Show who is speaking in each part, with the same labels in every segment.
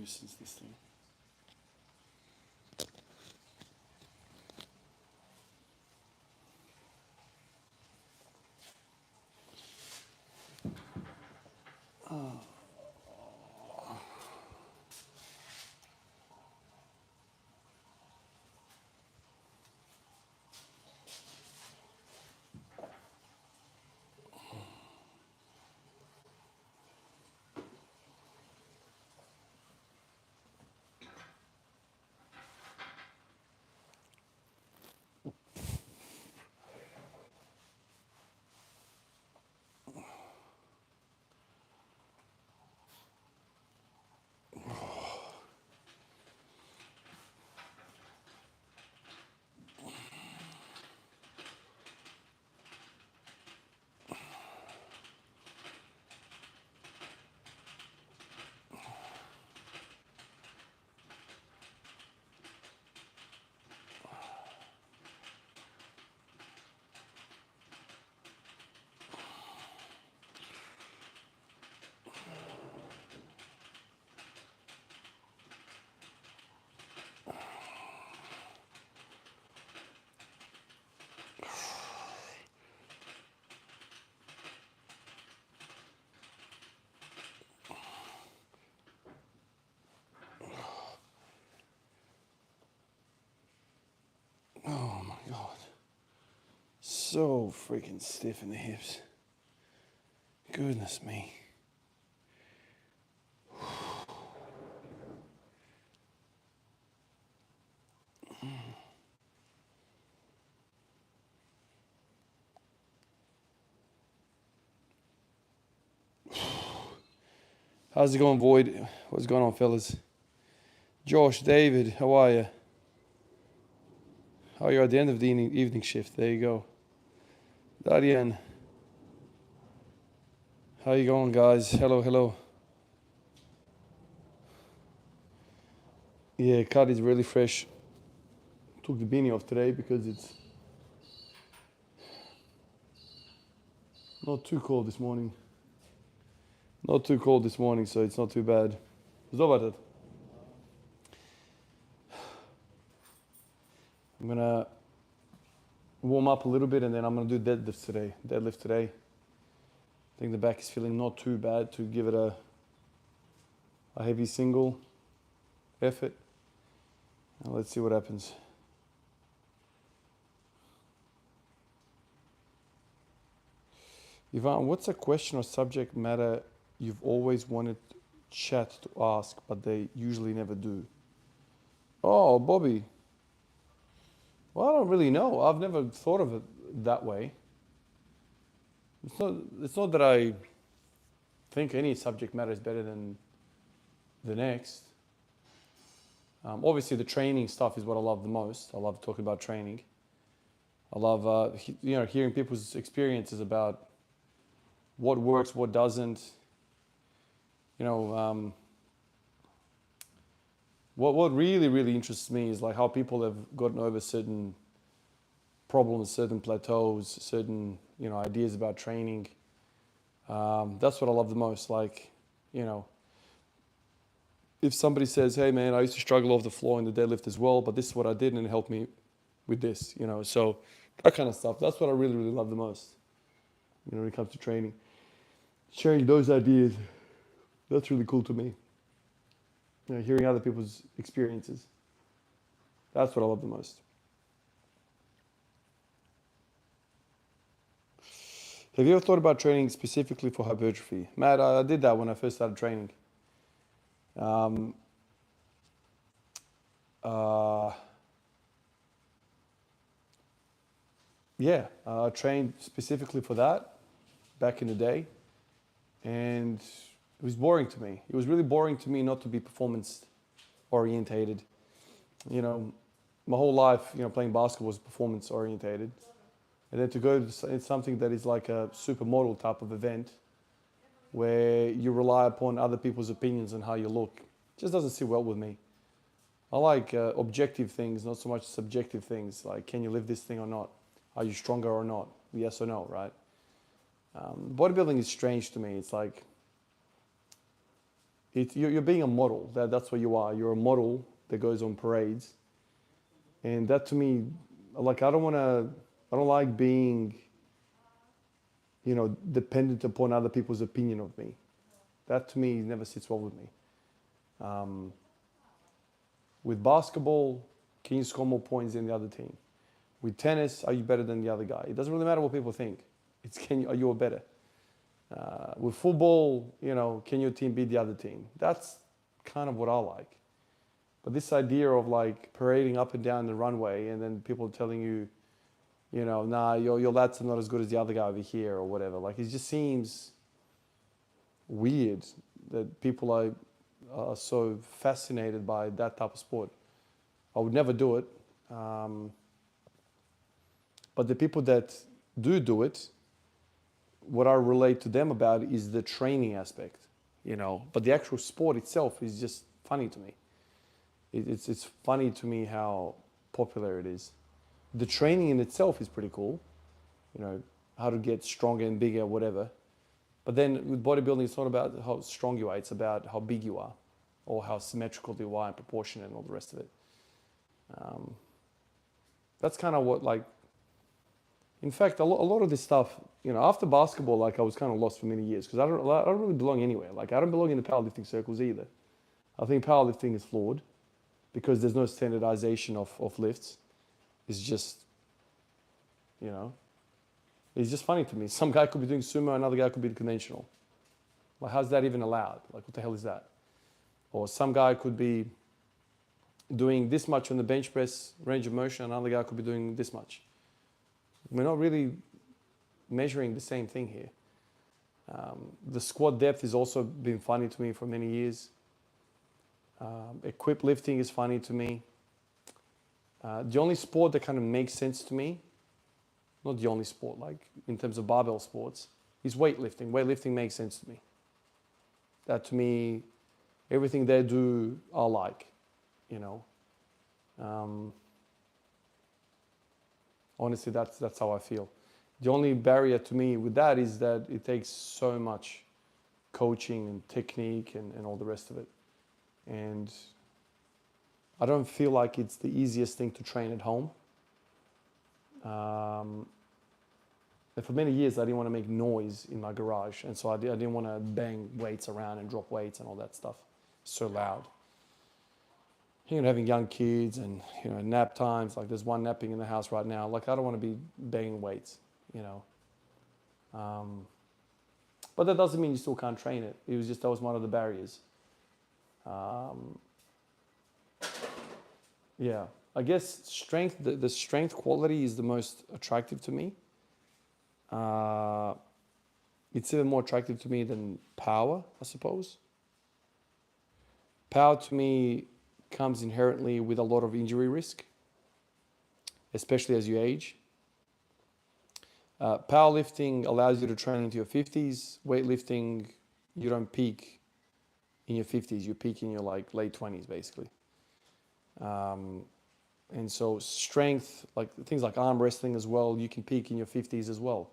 Speaker 1: nuisance, this thing. Oh my God. So freaking stiff in the hips. Goodness me. How's it going, Void? What's going on, fellas? Josh, David, how are you? Oh, you're at the end of the evening shift. There you go. Darian. How you going, guys? Hello, hello. Yeah, cut is really fresh. Took the beanie off today because it's not too cold this morning. Not too cold this morning, so it's not too bad. Zobacz. I'm gonna warm up a little bit and then I'm gonna do deadlift today. I think the back is feeling not too bad to give it a heavy single effort. And let's see what happens. Ivan, what's a question or subject matter you've always wanted chat to ask, but they usually never do? Oh, Bobby. Well, I don't really know. I've never thought of it that way. It's not that I think any subject matter is better than the next. Obviously, the training stuff is what I love the most. I love talking about training. I love hearing people's experiences about what works, what doesn't. What really interests me is like how people have gotten over certain problems, certain plateaus, certain ideas about training. That's what I love the most. Like, if somebody says, "Hey man, I used to struggle off the floor in the deadlift as well, but this is what I did and it helped me with this," so that kind of stuff. That's what I really love the most. When it comes to training, sharing those ideas, that's really cool to me. Hearing other people's experiences. That's what I love the most. Have you ever thought about training specifically for hypertrophy? Matt, I did that when I first started training. I trained specifically for that back in the day, and it was boring to me. It was really boring to me not to be performance orientated. My whole life, playing basketball was performance orientated. And then to go to something that is like a supermodel type of event where you rely upon other people's opinions on how you look, just doesn't sit well with me. I like objective things, not so much subjective things, like can you lift this thing or not? Are you stronger or not? Yes or no, right? Bodybuilding is strange to me. It's like, You're being a model. That's what you are. You're a model that goes on parades, and that to me, like I don't like being, dependent upon other people's opinion of me. That to me never sits well with me. Um, with basketball, can you score more points than the other team? With tennis, are you better than the other guy? It doesn't really matter what people think. Are you better? With football, can your team beat the other team? That's kind of what I like. But this idea of like parading up and down the runway and then people telling you, nah, your lads are not as good as the other guy over here or whatever. Like, it just seems weird that people are so fascinated by that type of sport. I would never do it. But the people that do it, what I relate to them about is the training aspect, But the actual sport itself is just funny to me. It's funny to me how popular it is. The training in itself is pretty cool, how to get stronger and bigger, whatever. But then with bodybuilding, it's not about how strong you are, it's about how big you are or how symmetrical you are and proportionate and all the rest of it. That's kind of what, like, in fact, a lot of this stuff, after basketball, like, I was kind of lost for many years because I don't really belong anywhere. Like, I don't belong in the powerlifting circles either. I think powerlifting is flawed because there's no standardization of lifts. It's just, it's just funny to me. Some guy could be doing sumo, another guy could be conventional. Like, how's that even allowed? Like, what the hell is that? Or some guy could be doing this much on the bench press range of motion, another guy could be doing this much. We're not really measuring the same thing here. The squat depth has also been funny to me for many years. Equip lifting is funny to me. The only sport that kind of makes sense to me, not the only sport, like in terms of barbell sports, is weightlifting. Weightlifting makes sense to me. That to me, everything they do, I like, Honestly, that's how I feel. The only barrier to me with that is that it takes so much coaching and technique and all the rest of it. And I don't feel like it's the easiest thing to train at home. And for many years, I didn't want to make noise in my garage. And so I didn't want to bang weights around and drop weights and all that stuff. So loud. Having young kids and, nap times, like there's one napping in the house right now. Like, I don't want to be banging weights, But that doesn't mean you still can't train it. It was just, that was one of the barriers. Yeah, I guess strength, the strength quality is the most attractive to me. It's even more attractive to me than power, I suppose. Power to me comes inherently with a lot of injury risk, especially as you age. Powerlifting allows you to train into your 50s. Weightlifting, you don't peak in your 50s. You peak in your late 20s, basically. And so strength, like things like arm wrestling as well, you can peak in your 50s as well.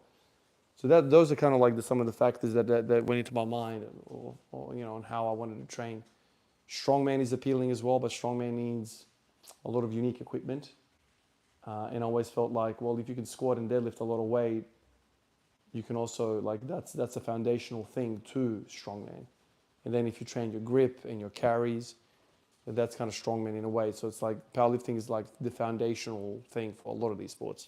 Speaker 1: So those are kind of like some of the factors that went into my mind, or on how I wanted to train. Strongman is appealing as well, but strongman needs a lot of unique equipment. And I always felt like, well, if you can squat and deadlift a lot of weight, you can also, that's a foundational thing to strongman. And then if you train your grip and your carries, that's kind of strongman in a way. So it's like powerlifting is like the foundational thing for a lot of these sports.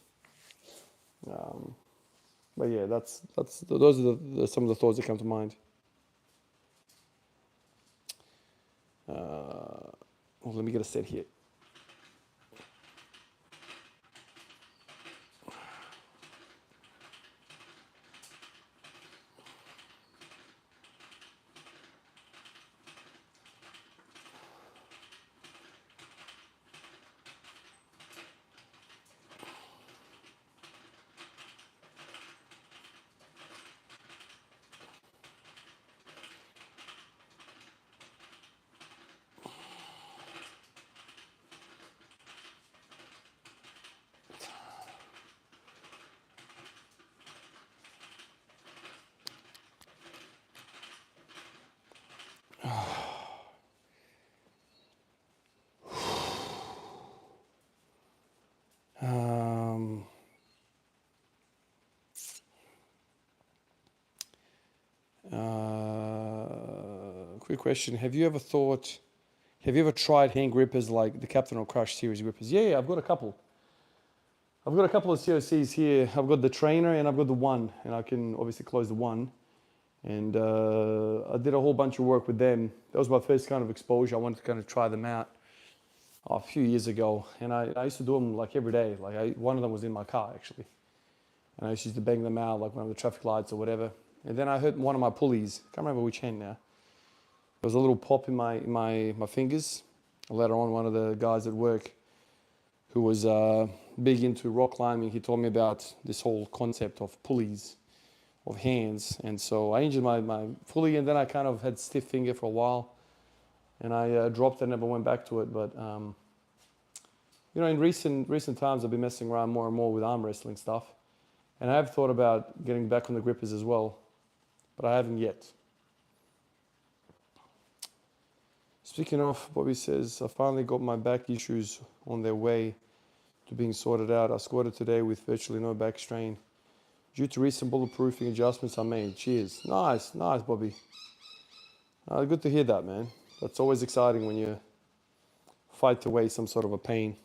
Speaker 1: But yeah, those are some of the thoughts that come to mind. Let me get a set here. Quick question: Have you ever tried hand grippers like the Captain or Crush series grippers? Yeah, I've got a couple. I've got a couple of COCs here. I've got the trainer and I've got the one, and I can obviously close the one. And I did a whole bunch of work with them. That was my first kind of exposure. I wanted to kind of try them out a few years ago, and I used to do them like every day. One of them was in my car actually, and I used to bang them out like when the traffic lights or whatever. And then I hurt one of my pulleys. Can't remember which hand now. There was a little pop in my fingers. Later on, one of the guys at work who was big into rock climbing, he told me about this whole concept of pulleys, of hands. And so I injured my pulley, and then I kind of had stiff finger for a while, and I dropped it, never went back to it. But in recent times, I've been messing around more and more with arm wrestling stuff, and I have thought about getting back on the grippers as well, but I haven't yet. Speaking of, Bobby says, I finally got my back issues on their way to being sorted out. I squatted today with virtually no back strain due to recent bulletproofing adjustments I made. Cheers. Nice, Bobby. Good to hear that, man. That's always exciting when you fight away some sort of a pain.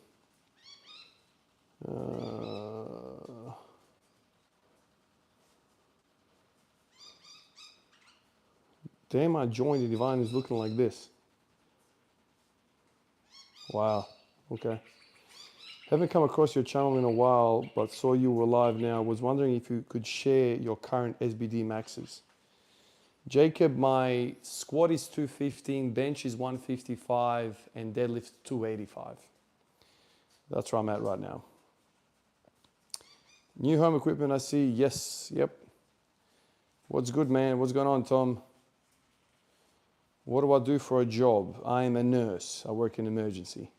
Speaker 1: Damn, I joined the Divine is looking like this. Wow, okay. Haven't come across your channel in a while, but saw you were live now. Was wondering if you could share your current SBD maxes. Jacob, my squat is 215, bench is 155, and deadlift 285. That's where I'm at right now. New home equipment, I see. Yes, yep. What's good, man? What's going on, Tom? What do I do for a job? I am a nurse. I work in emergency.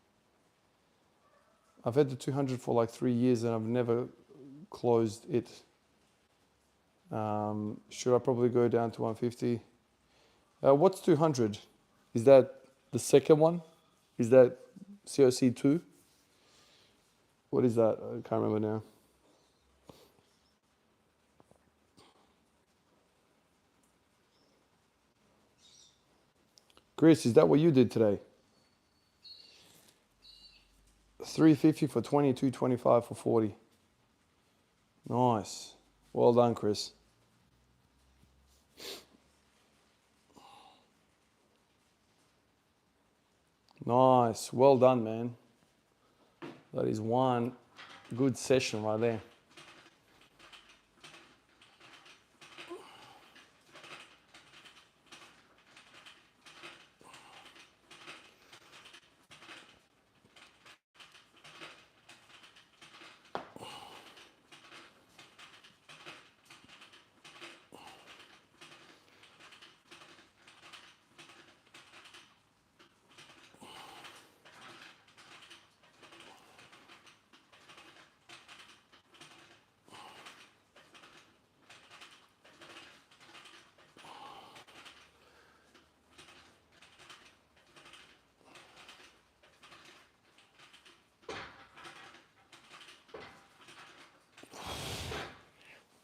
Speaker 1: I've had the 200 for like 3 years and I've never closed it. Should I probably go down to 150? What's 200? Is that the second one? Is that COC 2? What is that? I can't remember now. Chris, is that what you did today? 350 for 20, 225 for 40. Nice. Well done, Chris. Nice. Well done, man. That is one good session right there.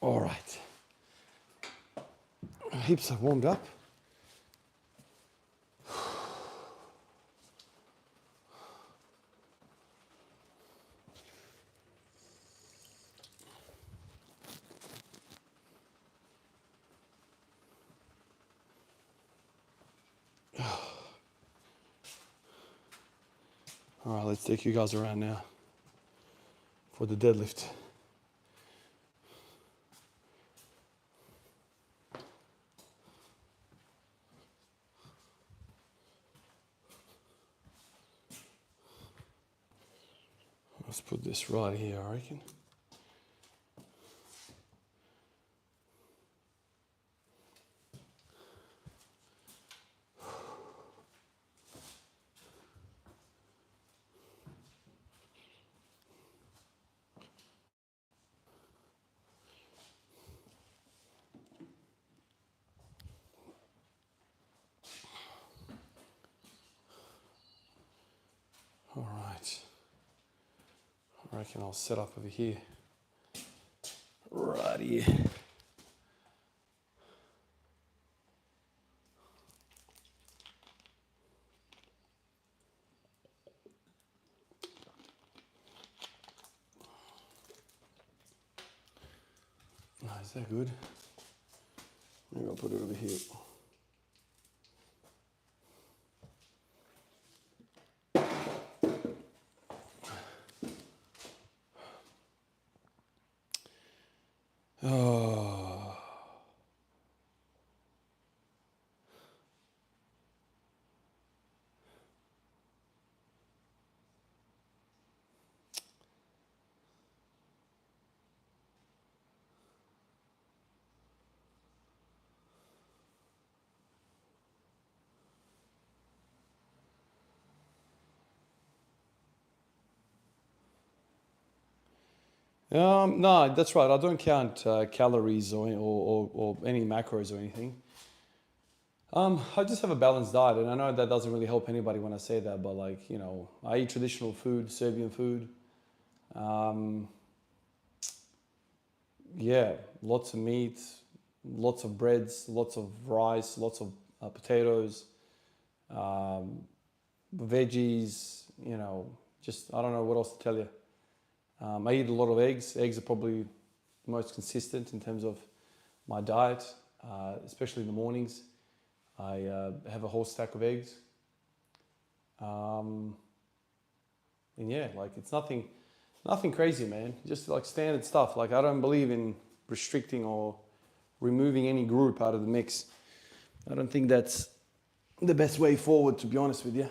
Speaker 1: All right. Hips are warmed up. All right, let's take you guys around now for the deadlift. Let's put this right here, I reckon. All right. I reckon I'll set up over here. Right here. Is that good? Maybe I'll put it over here. Oh. No, that's right. I don't count calories or any macros or anything. I just have a balanced diet, and I know that doesn't really help anybody when I say that, but like, I eat traditional food, Serbian food. Um, yeah, lots of meat, lots of breads, lots of rice, lots of potatoes, um, veggies, just I don't know what else to tell you. I eat a lot of eggs. Eggs are probably the most consistent in terms of my diet, especially in the mornings. I have a whole stack of eggs. And yeah, like it's nothing crazy, man. Just like standard stuff. Like I don't believe in restricting or removing any group out of the mix. I don't think that's the best way forward, to be honest with you.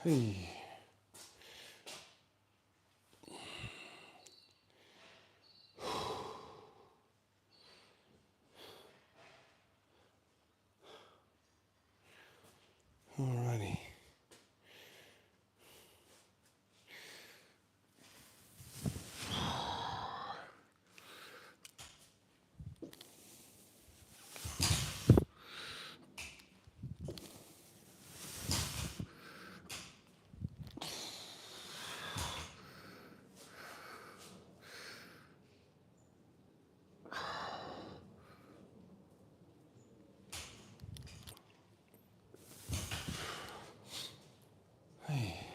Speaker 1: Hey. Alrighty. Hey.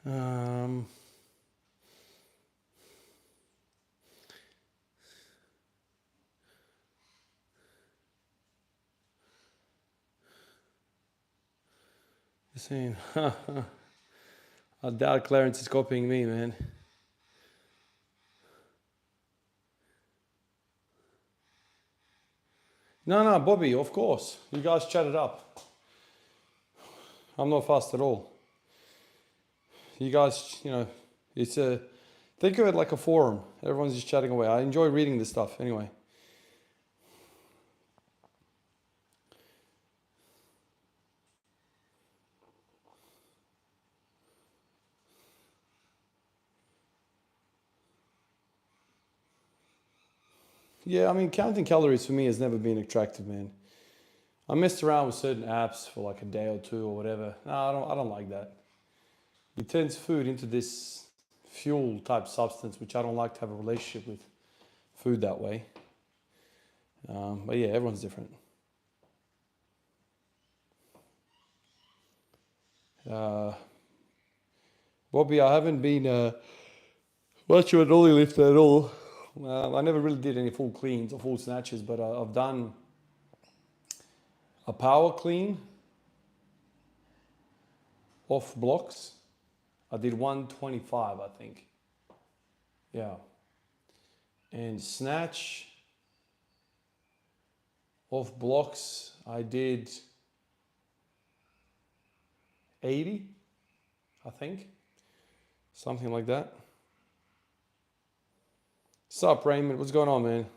Speaker 1: Um, just saying, I doubt Clarence is copying me, man. No, Bobby, of course. You guys chat it up. I'm not fast at all. You guys, it's a, think of it like a forum. Everyone's just chatting away. I enjoy reading this stuff anyway. Yeah, I mean, counting calories for me has never been attractive, man. I messed around with certain apps for like a day or two or whatever. No, I don't like that. It turns food into this fuel type substance, which I don't like to have a relationship with food that way. But yeah, everyone's different. Bobby, I haven't been much of an ollie lifter at all. I never really did any full cleans or full snatches, but I've done a power clean off blocks. I did 125, I think. Yeah. And snatch off blocks, I did 80, I think. Something like that. Sup, Raymond? What's going on, man?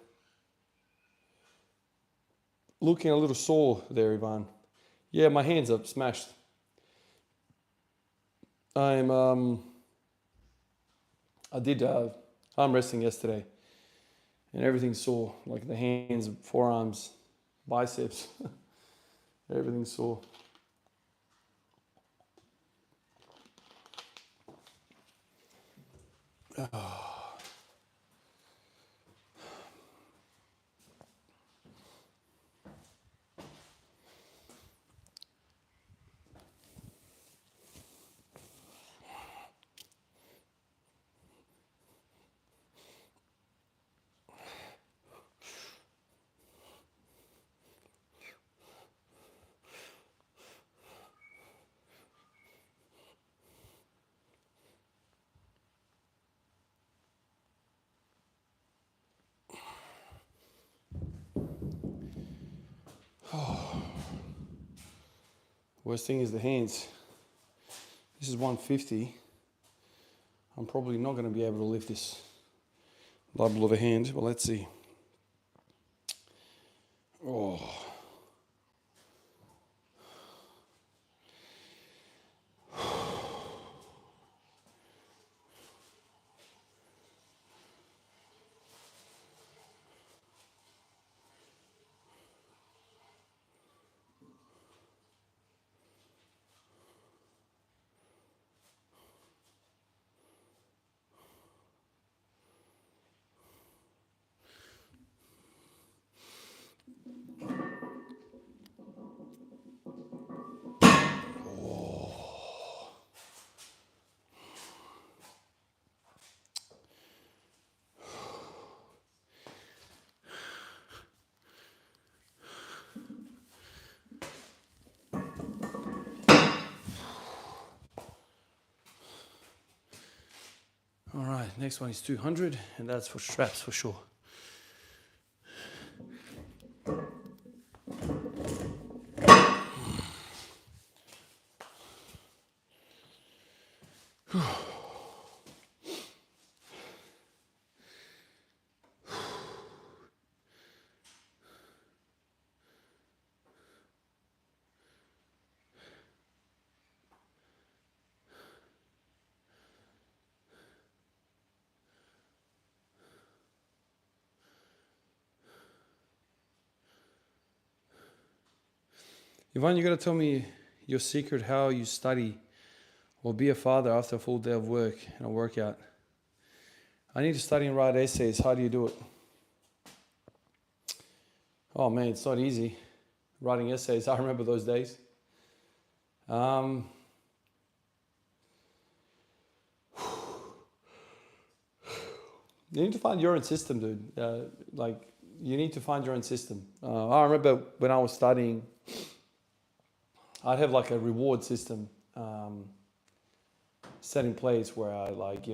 Speaker 1: Looking a little sore there, Ivan. Yeah, my hands are smashed. I did arm wrestling yesterday, and everything's sore. Like the hands, forearms, biceps, everything's sore. Worst thing is the hands. This is 150. I'm probably not going to be able to lift this level of a hand, but let's see. Oh. All right, next one is 200, and that's for straps for sure. Ivan, you got to tell me your secret how you study or be a father after a full day of work and a workout. I need to study and write essays. How do you do it? Oh man, it's not easy. Writing essays, I remember those days. You need to find your own system, dude. Like, you need to find your own system. I remember when I was studying, I'd have like a reward system set in place where I like,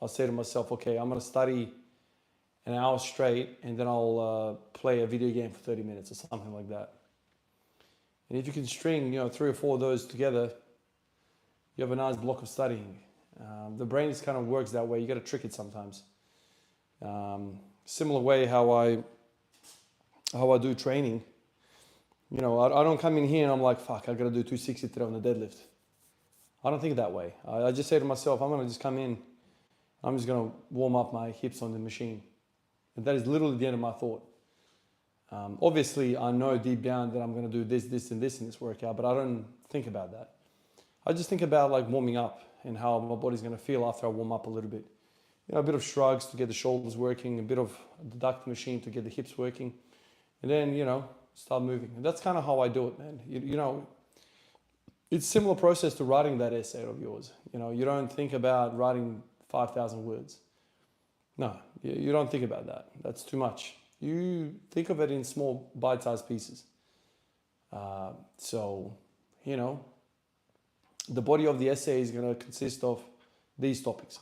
Speaker 1: I'll say to myself, okay, I'm going to study an hour straight and then I'll play a video game for 30 minutes or something like that. And if you can string, 3 or 4 of those together, you have a nice block of studying. The brain just kind of works that way. You got to trick it sometimes. Similar way how I do training. I don't come in here and I'm like, fuck, I got to do 260 today on the deadlift. I don't think that way. I just say to myself, I'm going to just come in. I'm just going to warm up my hips on the machine. And that is literally the end of my thought. Obviously, I know deep down that I'm going to do this, this, and this in this workout, but I don't think about that. I just think about like warming up and how my body's going to feel after I warm up a little bit. A bit of shrugs to get the shoulders working, a bit of the duct machine to get the hips working, and then, start moving. And that's kind of how I do it, man. It's a similar process to writing that essay of yours. You don't think about writing 5,000 words. No, you don't think about that. That's too much. You think of it in small bite-sized pieces. So, the body of the essay is going to consist of these topics.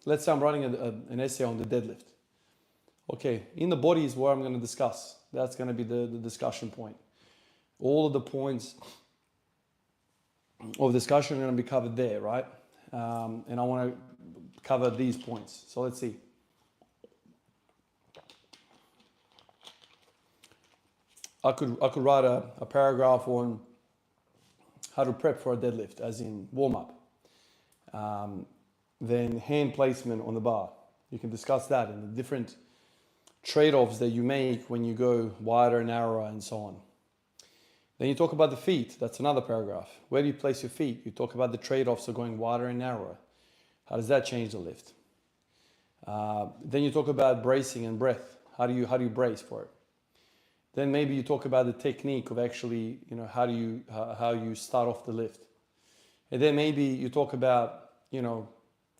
Speaker 1: Let's say I'm writing an essay on the deadlift. Okay, in the body is where I'm going to discuss. That's going to be the discussion point. All of the points of discussion are going to be covered there, right? And I want to cover these points. So let's see. I could write a paragraph on how to prep for a deadlift, as in warm up. Then hand placement on the bar. You can discuss that and the different trade-offs that you make when you go wider, narrower, and so on. Then you talk about the feet. That's another paragraph. Where do you place your feet? You talk about the trade-offs of going wider and narrower. How does that change the lift? Then you talk about bracing and breath. How do you brace for it? Then maybe you talk about the technique of actually, how you start off the lift. And then maybe you talk about,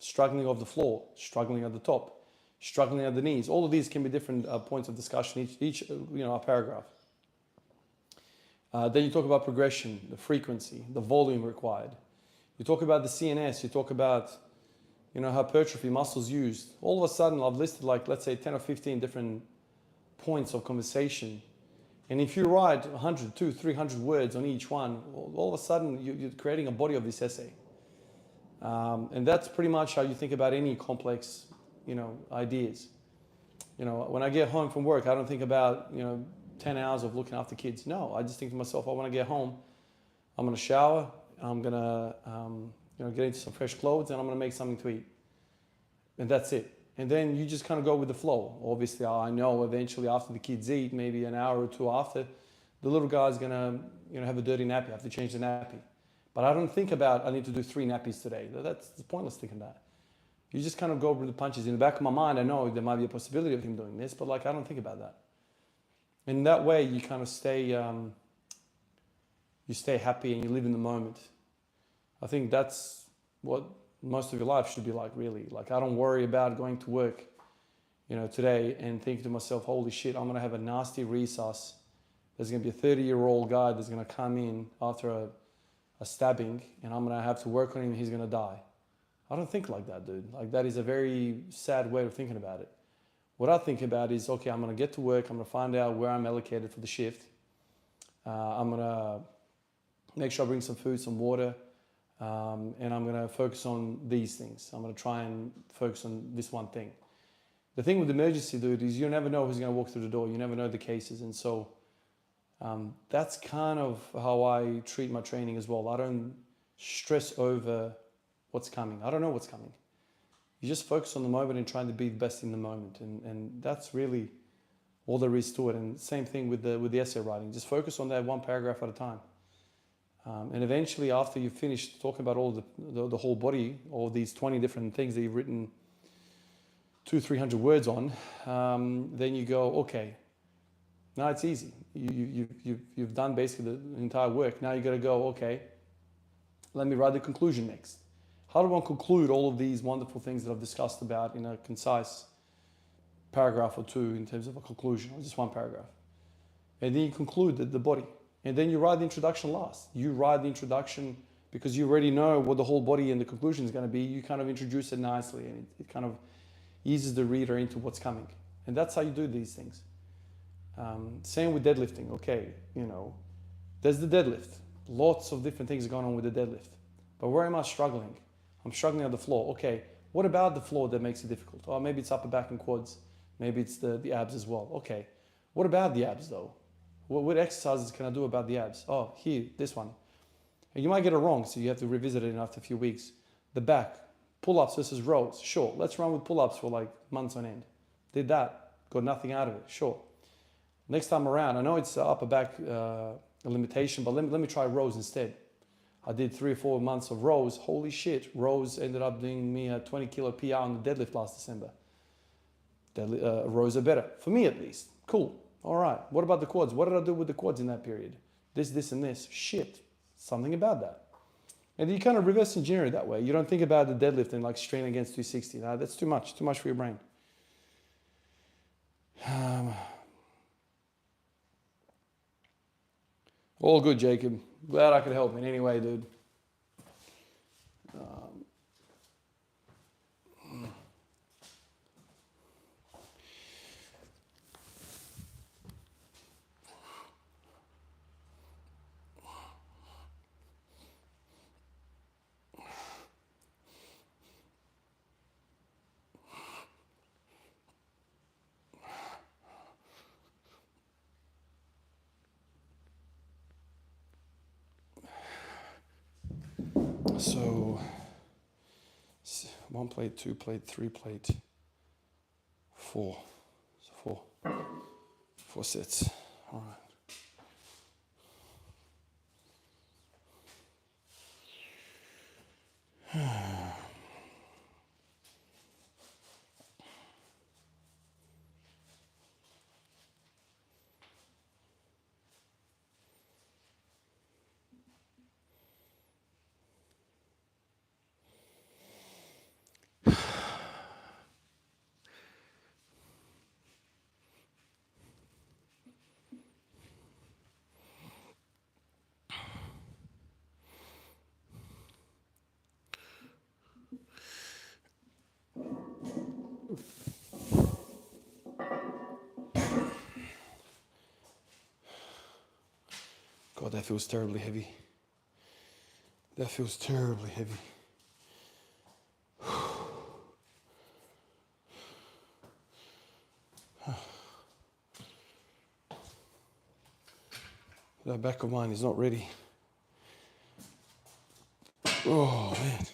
Speaker 1: struggling off the floor, struggling at the top, struggling at the knees. All of these can be different points of discussion, each a paragraph. Then you talk about progression, the frequency, the volume required. You talk about the CNS, you talk about, hypertrophy, muscles used. All of a sudden, I've listed let's say 10 or 15 different points of conversation. And if you write 100, 200, 300 words on each one, all of a sudden you're creating a body of this essay. And that's pretty much how you think about any complex, ideas. When I get home from work, I don't think about, 10 hours of looking after kids. No, I just think to myself, I want to get home, I'm going to shower, I'm going to, get into some fresh clothes, and I'm going to make something to eat. And that's it. And then you just kind of go with the flow. Obviously, I know eventually after the kids eat, maybe an hour or two after, the little guy's going to, have a dirty nappy. I have to change the nappy. But I don't think about, I need to do 3 nappies today. That's pointless thinking that. You just kind of go with the punches. In the back of my mind, I know there might be a possibility of him doing this, but I don't think about that. And that way you kind of stay happy and you live in the moment. I think that's what most of your life should be like, really. I don't worry about going to work, today and thinking to myself, holy shit, I'm going to have a nasty resus. There's going to be a 30-year-old guy that's going to come in after a stabbing and I'm going to have to work on him and he's going to die. I don't think like that, dude. That is a very sad way of thinking about it. What I think about is, okay, I'm going to get to work. I'm going to find out where I'm allocated for the shift. I'm going to make sure I bring some food, some water, and I'm going to focus on these things. I'm going to try and focus on this one thing. The thing with emergency, dude, is you never know who's going to walk through the door. You never know the cases. And so that's kind of how I treat my training as well. I don't stress over what's coming. I don't know what's coming. You just focus on the moment and trying to be the best in the moment. And that's really all there is to it. And same thing with the essay writing. Just focus on that one paragraph at a time. And eventually, after you've finished talking about all the whole body, all these 20 different things that you've written 200-300 words on, then you go, okay, now it's easy. You've done basically the entire work. Now you got to go, okay, let me write the conclusion next. how do one conclude all of these wonderful things that I've discussed about in a concise paragraph or two in terms of a conclusion, or just one paragraph? And then you conclude the body. And then you write the introduction last. You write the introduction because you already know what the whole body and the conclusion is going to be. You kind of introduce it nicely, and it kind of eases the reader into what's coming. And that's how you do these things. Same with deadlifting. Okay, there's the deadlift. Lots of different things going on with the deadlift. But where am I struggling? I'm struggling at the floor. Okay, what about the floor that makes it difficult? Oh, maybe it's upper back and quads. Maybe it's the abs as well. Okay, what about the abs though? What exercises can I do about the abs? Oh, here, this one. And you might get it wrong, so you have to revisit it after a few weeks. The back, pull-ups versus rows. Sure, let's run with pull-ups for like months on end. Did that, got nothing out of it. Sure. Next time around, I know it's upper back a limitation, but let me try rows instead. I did 3 or 4 months of rows. Holy shit, rows ended up doing me a 20 kilo PR on the deadlift last December. Rows are better, for me at least. Cool. All right, what about the quads? What did I do with the quads in that period? This, and this. Shit, something about that. And you kind of reverse engineer it that way. You don't think about the deadlift and like strain against 260. No, that's too much for your brain. All good, Jacob. Glad I could help in any way, dude. So 1 plate, 2 plate, 3 plate, 4. So 4 sets. All right. God, that feels terribly heavy. That feels terribly heavy. That back of mine is not ready. Oh, man.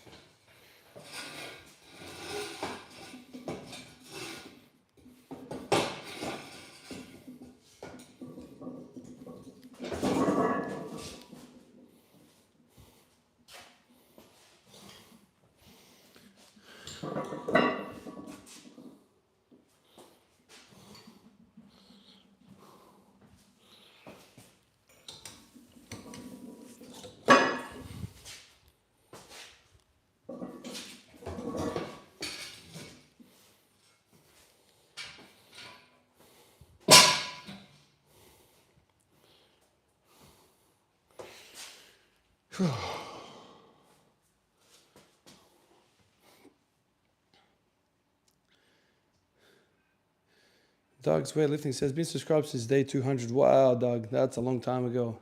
Speaker 1: Doug's weightlifting says, been subscribed since day 200. Wow, Doug, that's a long time ago.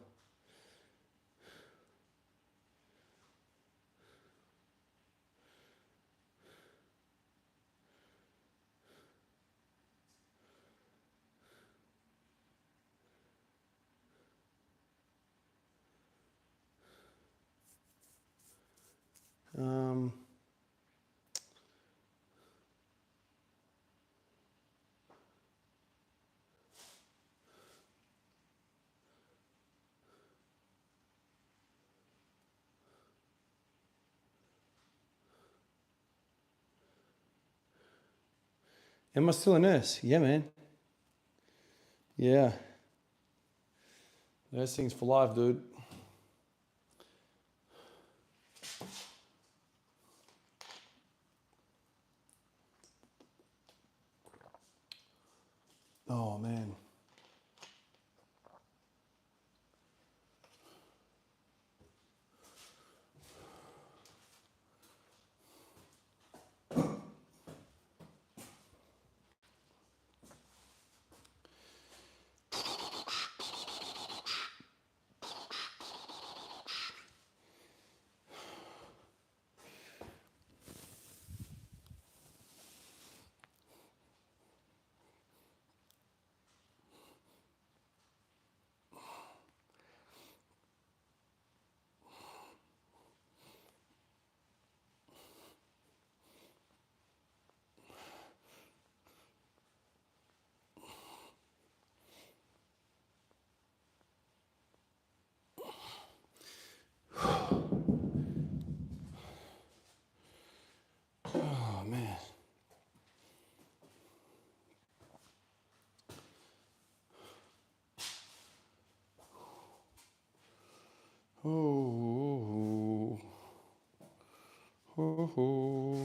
Speaker 1: Am I still a nurse? Yeah, man. Yeah. Nursing's for life, dude.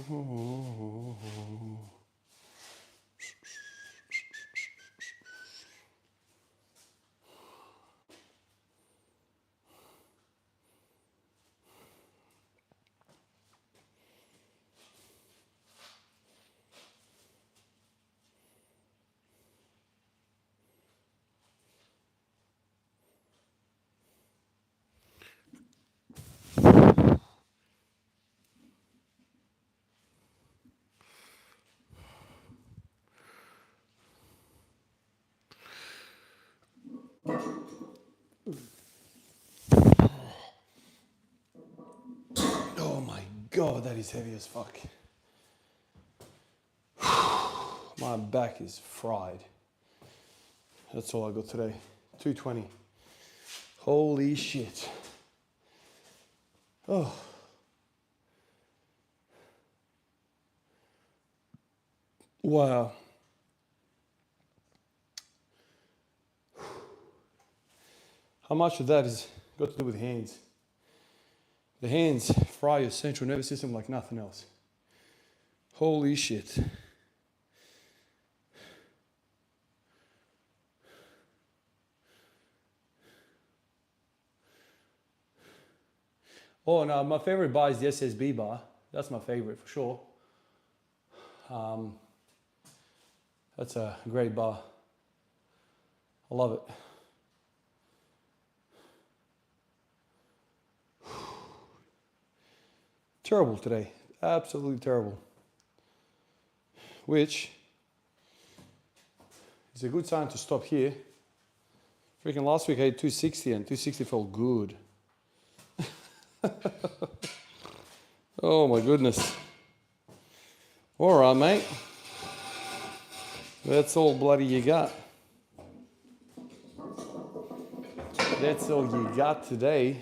Speaker 1: Oh my God, that is heavy as fuck. My back is fried. That's all I got today. 220. Holy shit. Oh. Wow. How much of that is got to do with hands? The hands fry your central nervous system like nothing else. Holy shit. Oh no, my favorite bar is the SSB bar. That's my favorite for sure. That's a great bar. I love it. Terrible today. Absolutely terrible. Which is a good sign to stop here. Freaking last week I had 260 and 260 felt good. Oh my goodness. All right, mate. That's all bloody you got. That's all you got today.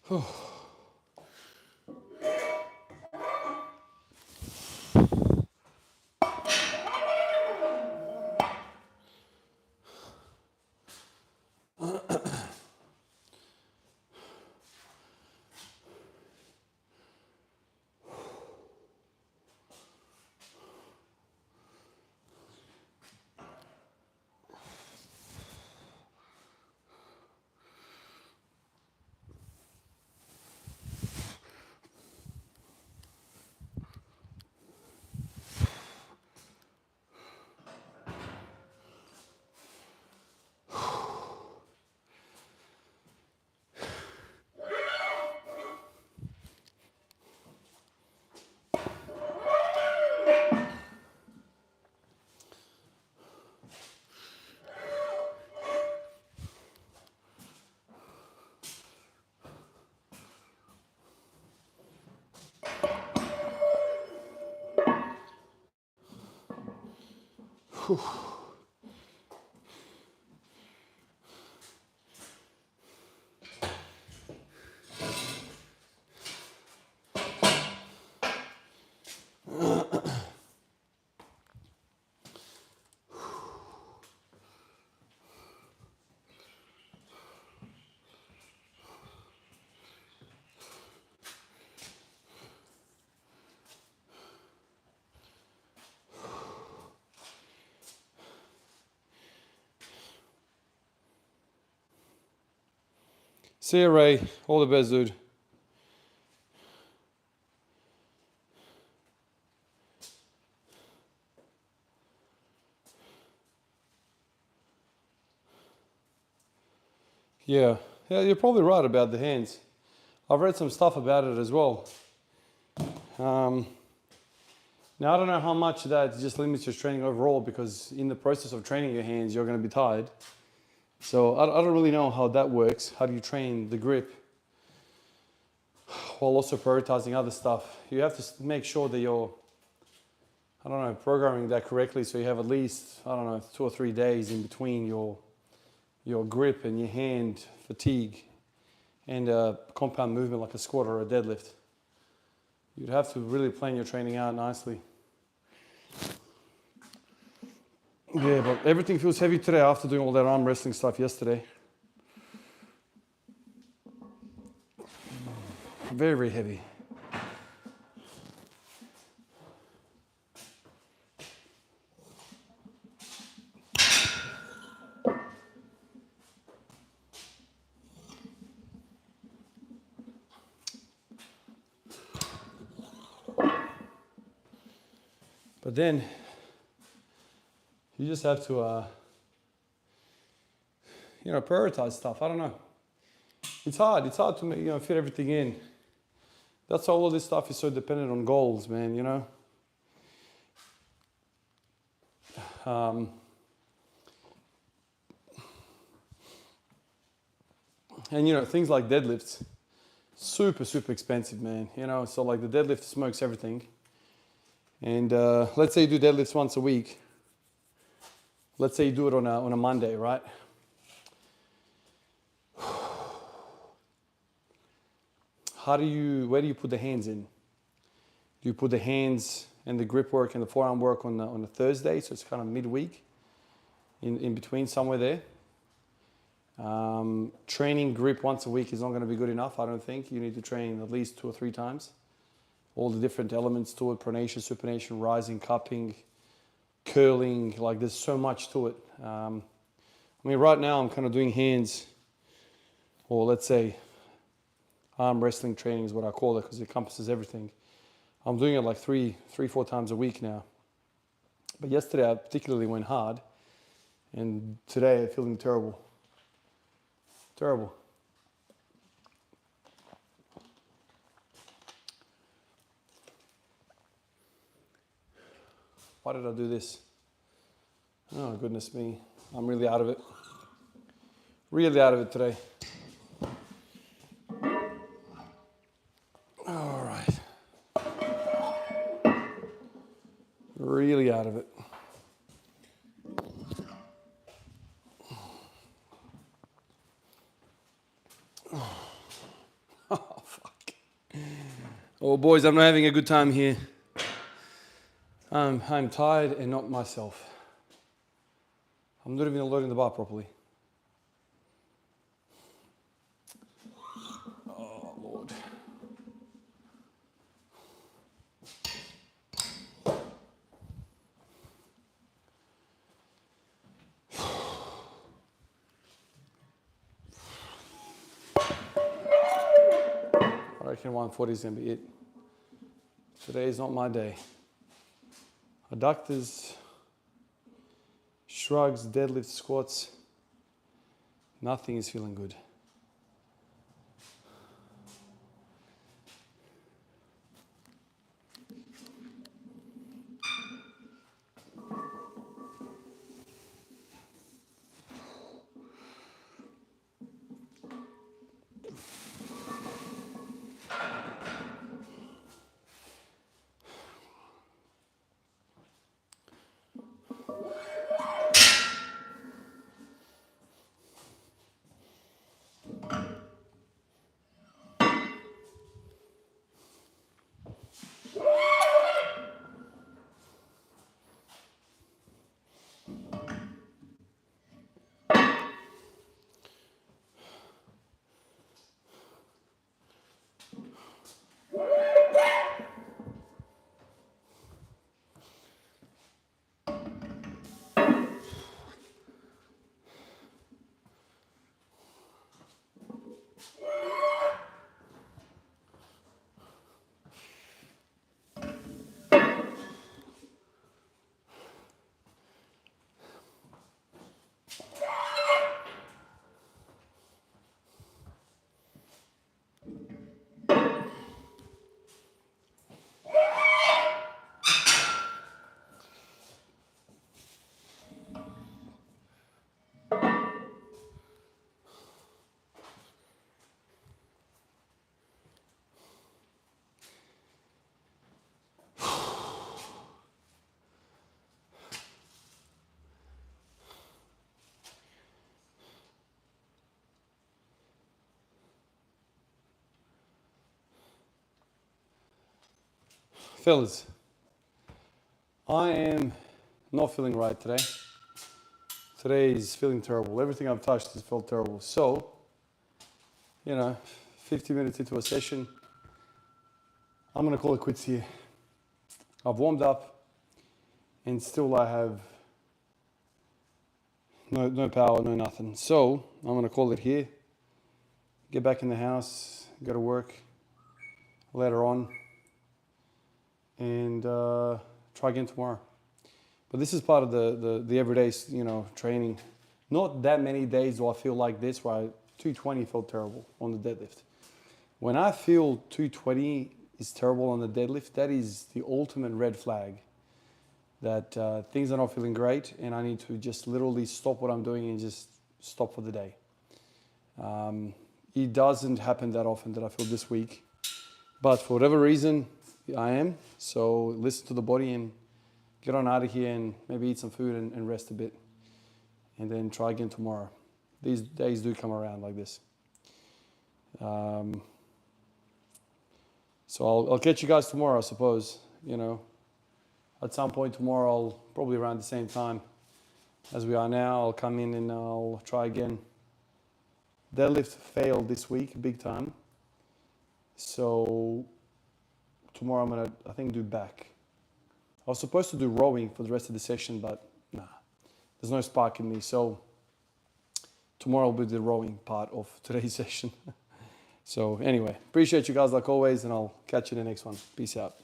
Speaker 1: Whew. See you, Ray. All the best, dude. Yeah, you're probably right about the hands. I've read some stuff about it as well. Now, I don't know how much that just limits your training overall, because in the process of training your hands, you're going to be tired. So I don't really know how that works. How do you train the grip while also prioritizing other stuff? You have to make sure that you're, I don't know, programming that correctly, so you have at least, I don't know, 2 or 3 days in between your grip and your hand fatigue and a compound movement like a squat or a deadlift. You'd have to really plan your training out nicely. Yeah, but everything feels heavy today after doing all that arm wrestling stuff yesterday. Very, very heavy. But then you just have to, prioritize stuff. I don't know. It's hard to fit everything in. That's why all of this stuff is so dependent on goals, man, And things like deadlifts, super, super expensive, man. So like the deadlift smokes everything. And let's say you do deadlifts once a week. Let's say you do it on a Monday, right? Where do you put the hands in? Do you put the hands and the grip work and the forearm work on a Thursday, so it's kind of midweek, in between somewhere there? Training grip once a week is not going to be good enough, I don't think. You need to train at least 2 or 3 times. All the different elements to it: pronation, supination, rising, cupping, curling. Like, there's so much to it. Right now I'm kind of doing hands, or let's say arm wrestling training is what I call it, because it encompasses everything. I'm doing it like 4 times a week now. But yesterday I particularly went hard, and today I'm feeling terrible. Terrible. Why did I do this? Oh, goodness me. I'm really out of it. Really out of it today. All right. Really out of it. Oh, fuck. Oh, boys, I'm not having a good time here. I'm tired and not myself. I'm not even loading the bar properly. Oh, Lord. I reckon 140 is going to be it. Today is not my day. Adductors, shrugs, deadlifts, squats. Nothing is feeling good. Fellas, I am not feeling right today. Today is feeling terrible. Everything I've touched has felt terrible. So, 50 minutes into a session, I'm going to call it quits here. I've warmed up and still I have no power, no nothing. So, I'm going to call it here. Get back in the house, go to work later on, and try again tomorrow. But this is part of the everyday, training. Not that many days do I feel like this, where 220 felt terrible on the deadlift. When I feel 220 is terrible on the deadlift, that is the ultimate red flag that things are not feeling great and I need to just literally stop what I'm doing and just stop for the day. It doesn't happen that often that I feel this weak, but for whatever reason, I am. So listen to the body and get on out of here and maybe eat some food and rest a bit. And then try again tomorrow. These days do come around like this. So I'll catch you guys tomorrow, I suppose. At some point tomorrow, I'll probably around the same time as we are now. I'll come in and I'll try again. Deadlift failed this week, big time. So tomorrow I'm gonna, I think, do back. I was supposed to do rowing for the rest of the session, but nah, there's no spark in me. So tomorrow will be the rowing part of today's session. So anyway, appreciate you guys like always, and I'll catch you in the next one. Peace out.